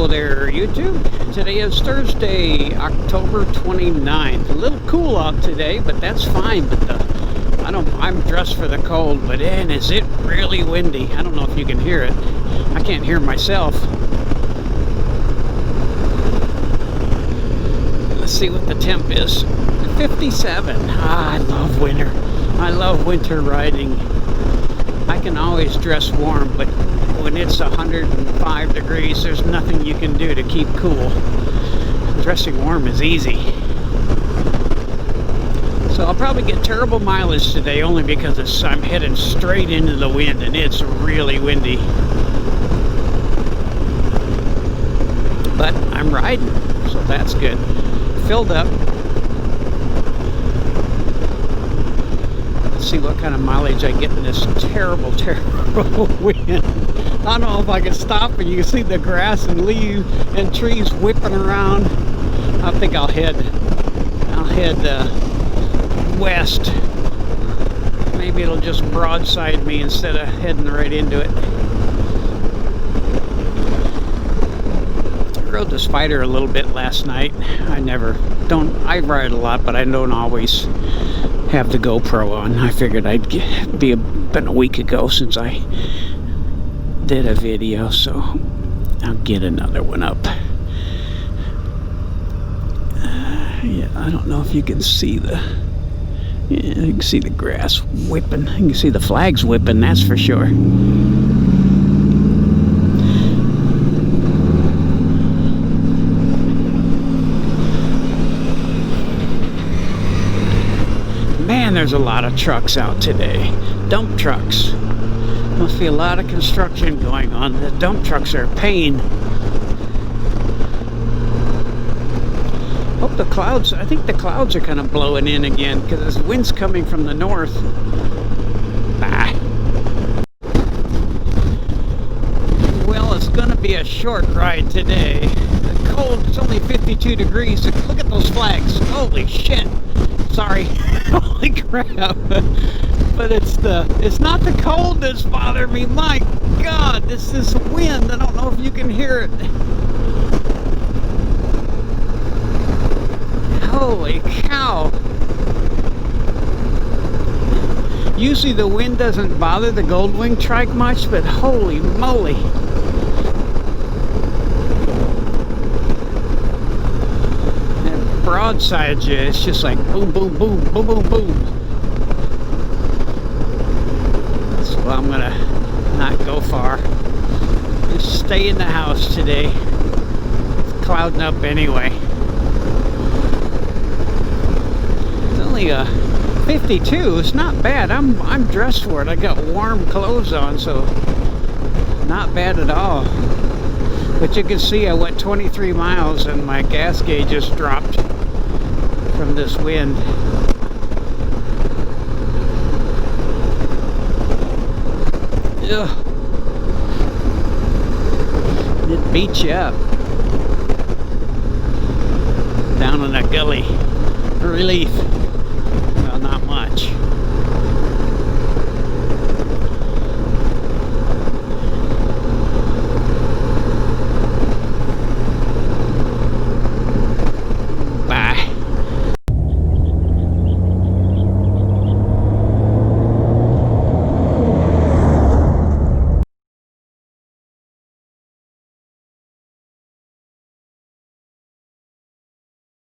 Hello there, YouTube. Today is Thursday, October 29th. A little cool out today, but that's fine. But I'm dressed for the cold, but man, is it really windy. I don't know if you can hear it. I can't hear myself. Let's see what the temp is. 57. I love winter. I love winter riding. I can always dress warm, but when it's 105 degrees, there's nothing you can do to keep cool. Dressing warm is easy. So I'll probably get terrible mileage today only because I'm heading straight into the wind and it's really windy. But I'm riding, so that's good. Filled up. Let's see what kind of mileage I get in this terrible wind. I don't know if I can stop, and you can see the grass and leaves and trees whipping around. I think I'll head west. Maybe it'll just broadside me instead of heading right into it. I rode the Spider a little bit last night. I ride a lot, but I don't always have the GoPro on. I figured been a week ago since I did a video, so I'll get another one up. Yeah, I don't know if you can see you can see the grass whipping. You can see the flags whipping, that's for sure. Man, there's a lot of trucks out today. Dump trucks. Must be a lot of construction going on. The dump trucks are a pain. I think the clouds are kind of blowing in again because the wind's coming from the north. Well, it's going to be a short ride today. The cold, it's only 52 degrees. Look at those flags. Holy shit. Sorry. Holy crap. But it's not the cold that's bothering me. My God, this wind. I don't know if you can hear it. Holy cow. Usually the wind doesn't bother the gold-winged trike much, but holy moly. That broadside you, it's just like boom, boom, boom, boom, boom, boom. So I'm gonna not go far. Just stay in the house today. It's clouding up anyway. It's only 52. It's not bad. I'm dressed for it. I got warm clothes on, so not bad at all. But you can see I went 23 miles and my gas gauge just dropped from this wind. Ugh. It beats you up. Down in a gully. Relief. Well, not much.